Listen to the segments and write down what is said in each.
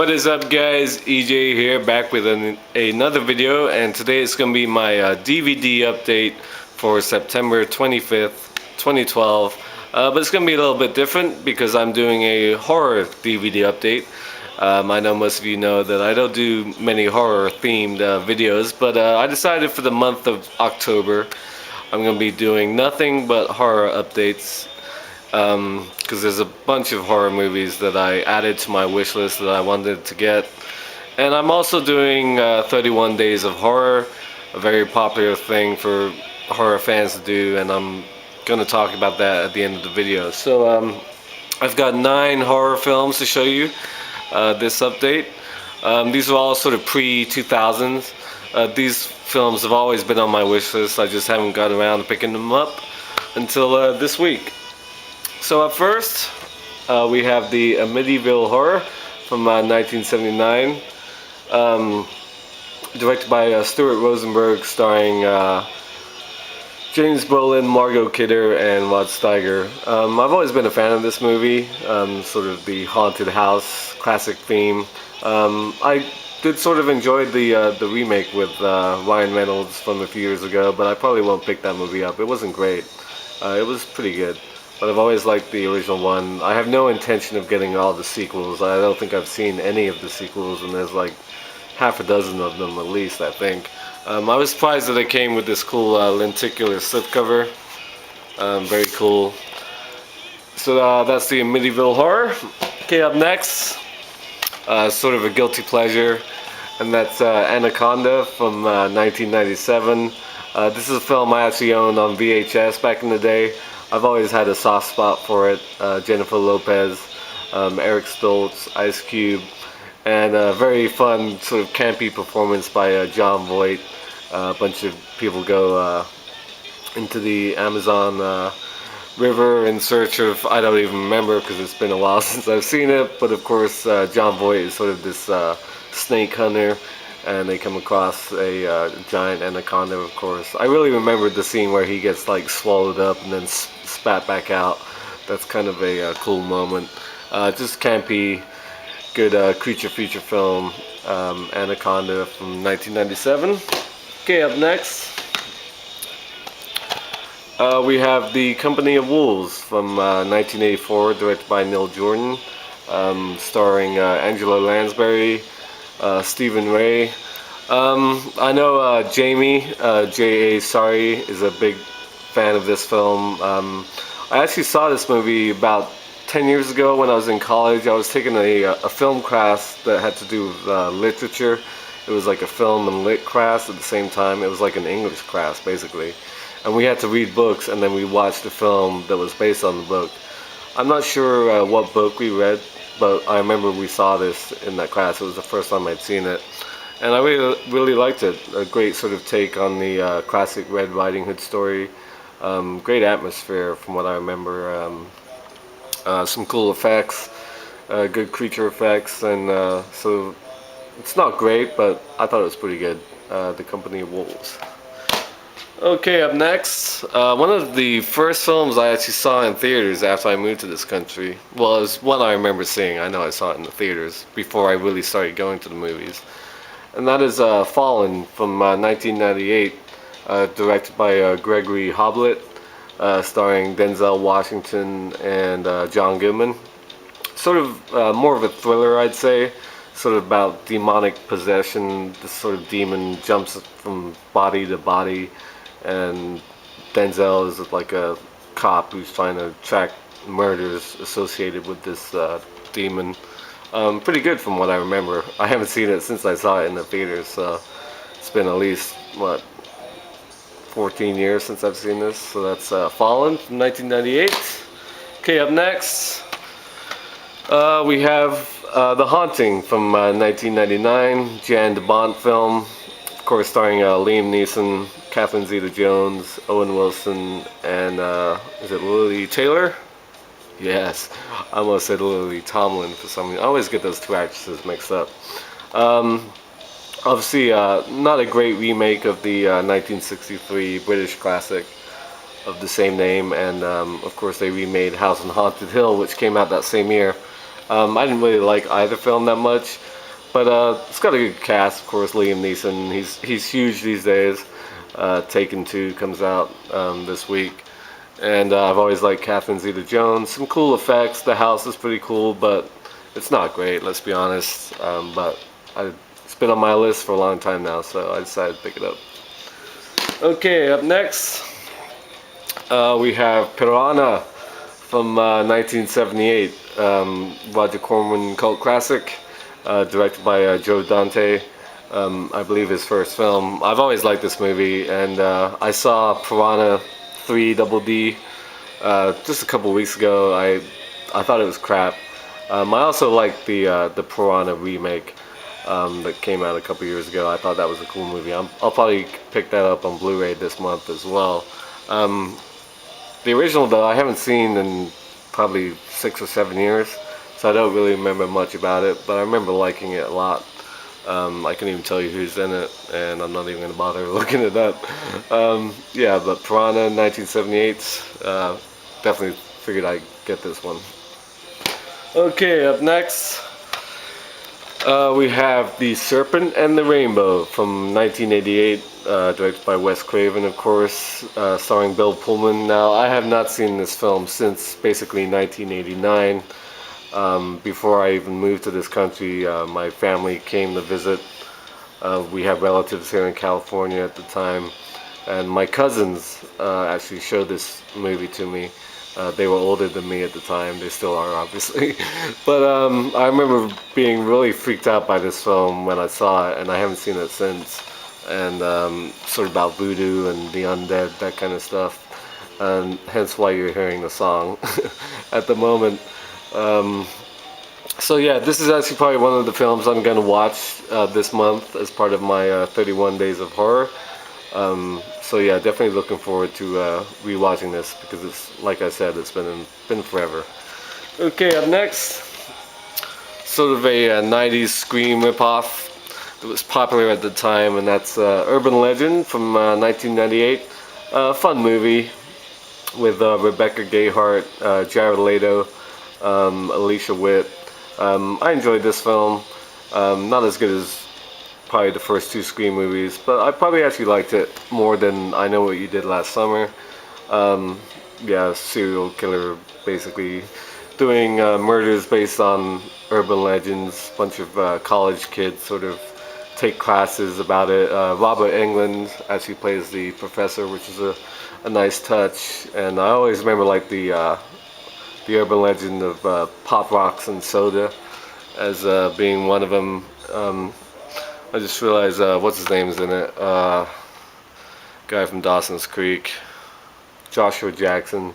What is up, guys? EJ here, back with another video, and today it's going to be my DVD update for September 25th, 2012. But it's going to be a little bit different because I'm doing a horror DVD update. I know most of you know that I don't do many horror themed videos, but I decided for the month of October I'm going to be doing nothing but horror updates. Because there's a bunch of horror movies that I added to my wish list that I wanted to get. And I'm also doing 31 Days of Horror, a very popular thing for horror fans to do, and I'm going to talk about that at the end of the video. So I've got 9 horror films to show you this update. These are all sort of pre-2000s. These films have always been on my wish list, I just haven't got around to picking them up until this week. So up first, we have the Amityville Horror from 1979, directed by Stuart Rosenberg, starring James Brolin, Margot Kidder, and Rod Steiger. I've always been a fan of this movie, sort of the haunted house classic theme. I did sort of enjoy the remake with Ryan Reynolds from a few years ago, but I probably won't pick that movie up. It wasn't great. It was pretty good. But I've always liked the original one. I have no intention of getting all the sequels. I don't think I've seen any of the sequels, and there's like half a dozen of them at least, I think. I was surprised that it came with this cool lenticular slipcover. Very cool. So that's the Amityville Horror. Okay, up next, sort of a guilty pleasure, and that's Anaconda from 1997. This is a film I actually owned on VHS back in the day. I've always had a soft spot for it. Jennifer Lopez, Eric Stoltz, Ice Cube, and a very fun sort of campy performance by Jon Voight. A bunch of people go into the Amazon River in search of, I don't even remember because it's been a while since I've seen it, but of course Jon Voight is sort of this snake hunter, and they come across a giant anaconda, of course. I really remembered the scene where he gets like swallowed up and then spat back out. That's kind of a cool moment. Just campy, good creature feature film, Anaconda from 1997. Okay, up next, we have The Company of Wolves from 1984, directed by Neil Jordan, starring Angela Lansbury, Stephen Ray. I know Jamie, J.A. Sorry, is a big fan of this film. I actually saw this movie about 10 years ago when I was in college. I was taking a film class that had to do with literature. It was like a film and lit class at the same time. It was like an English class, basically. And we had to read books, and then we watched a film that was based on the book. I'm not sure what book we read, but I remember we saw this in that class. It was the first time I'd seen it, and I really liked it. A great sort of take on the classic Red Riding Hood story. Great atmosphere from what I remember. Some cool effects, good creature effects, and so it's not great, but I thought it was pretty good. The Company of Wolves. Okay, up next, one of the first films I actually saw in theaters after I moved to this country. Well, it was one I remember seeing. I know I saw it in the theaters before I really started going to the movies. And that is Fallen from 1998, directed by Gregory Hoblit, starring Denzel Washington and John Goodman. Sort of more of a thriller, I'd say. Sort of about demonic possession. This sort of demon jumps from body to body, and Denzel is like a cop who's trying to track murders associated with this demon. Pretty good from what I remember. I haven't seen it since I saw it in the theaters, so it's been at least, what, 14 years since I've seen this. So that's Fallen from 1998. Okay, up next, we have The Haunting from 1999, Jan de Bont film, of course starring Liam Neeson, Catherine Zeta-Jones, Owen Wilson, and is it Lily Taylor? Yes, I almost said Lily Tomlin for some reason. I always get those two actresses mixed up. Obviously, not a great remake of the 1963 British classic of the same name, and of course they remade House on Haunted Hill, which came out that same year. I didn't really like either film that much. But it's got a good cast, of course. Liam Neeson, he's huge these days. Taken 2 comes out this week, and I've always liked Catherine Zeta-Jones. Some cool effects. The house is pretty cool, but it's not great. Let's be honest. But it's been on my list for a long time now, so I decided to pick it up. Okay, up next we have Piranha from 1978, Roger Corman cult classic, directed by Joe Dante. I believe his first film. I've always liked this movie, and I saw Piranha 3 Double D just a couple weeks ago. I thought it was crap. I also liked the Piranha remake that came out a couple years ago. I thought that was a cool movie. I'll probably pick that up on Blu-ray this month as well. The original, though, I haven't seen in probably 6 or 7 years, so I don't really remember much about it, but I remember liking it a lot. I can even tell you who's in it, and I'm not even going to bother looking it up. Yeah, but Piranha 1978, definitely figured I'd get this one. Okay, up next, we have The Serpent and the Rainbow from 1988, directed by Wes Craven, of course, starring Bill Pullman. Now, I have not seen this film since basically 1989. Before I even moved to this country, my family came to visit. We have relatives here in California at the time, and my cousins actually showed this movie to me. They were older than me at the time. They still are, obviously. But I remember being really freaked out by this film when I saw it, and I haven't seen it since. And sort of about voodoo and the undead, that kind of stuff. And hence why you're hearing the song at the moment. So yeah, this is actually probably one of the films I'm going to watch this month as part of my 31 Days of Horror. So yeah, definitely looking forward to rewatching this, because it's, like I said, it's been forever. Okay, up next, sort of a 90s Scream ripoff that was popular at the time, and that's Urban Legend from 1998. Fun movie with Rebecca Gayheart, Jared Leto, Alicia Witt. I enjoyed this film. Not as good as probably the first 2 Scream movies, but I probably actually liked it more than I Know What You Did Last Summer. Yeah, serial killer basically doing murders based on urban legends. Bunch of college kids sort of take classes about it. Robert Englund actually plays the professor, which is a nice touch. And I always remember like the urban legend of Pop Rocks and Soda as being one of them. I just realized what's his name is in it. Guy from Dawson's Creek, Joshua Jackson,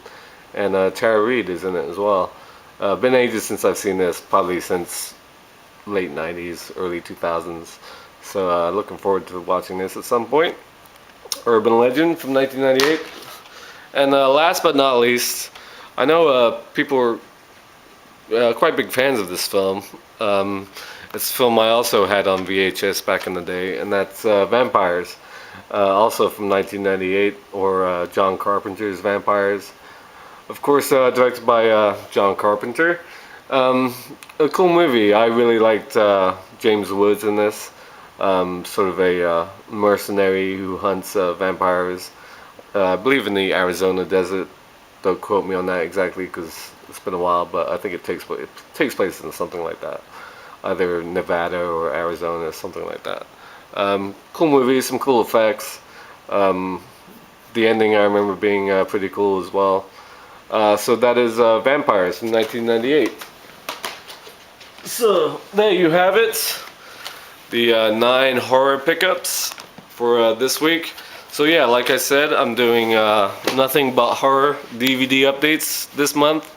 and Tara Reid is in it as well. Been ages since I've seen this, probably since late 90s, early 2000s. So looking forward to watching this at some point. Urban Legend from 1998. And last but not least, I know people were quite big fans of this film. It's a film I also had on VHS back in the day, and that's Vampires, also from 1998, or John Carpenter's Vampires. Of course, directed by John Carpenter. A cool movie. I really liked James Woods in this. Sort of a mercenary who hunts vampires. I believe in the Arizona desert. Don't quote me on that exactly because it's been a while, but I think it takes place in something like that, either Nevada or Arizona, something like that. Cool movie, some cool effects. The ending I remember being pretty cool as well. So that is Vampires from 1998. So there you have it. The 9 horror pickups for this week. So yeah, like I said, I'm doing nothing but horror DVD updates this month.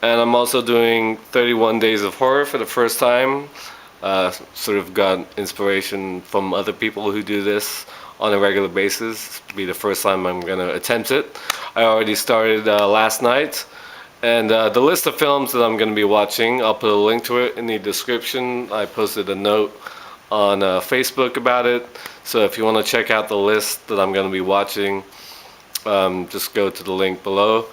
And I'm also doing 31 Days of Horror for the first time. Sort of got inspiration from other people who do this on a regular basis. It'll be the first time I'm going to attempt it. I already started last night. And the list of films that I'm going to be watching, I'll put a link to it in the description. I posted a note on Facebook about it. So if you want to check out the list that I'm going to be watching, just go to the link below.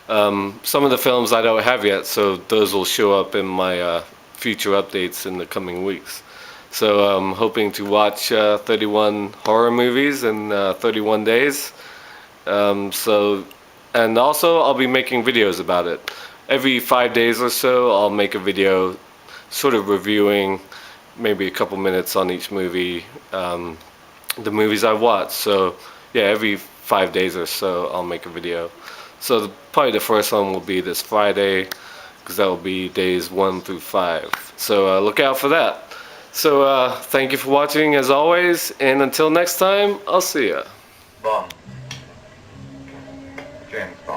Some of the films I don't have yet, so those will show up in my future updates in the coming weeks. So I'm hoping to watch 31 horror movies in 31 days. And also I'll be making videos about it. Every 5 days or so, I'll make a video sort of reviewing maybe a couple minutes on each movie, the movies I watched. So yeah, every 5 days or so, I'll make a video. So probably the first one will be this Friday, because that will be days 1 through 5. So look out for that. So thank you for watching as always, and until next time, I'll see ya. Bond. James Bond.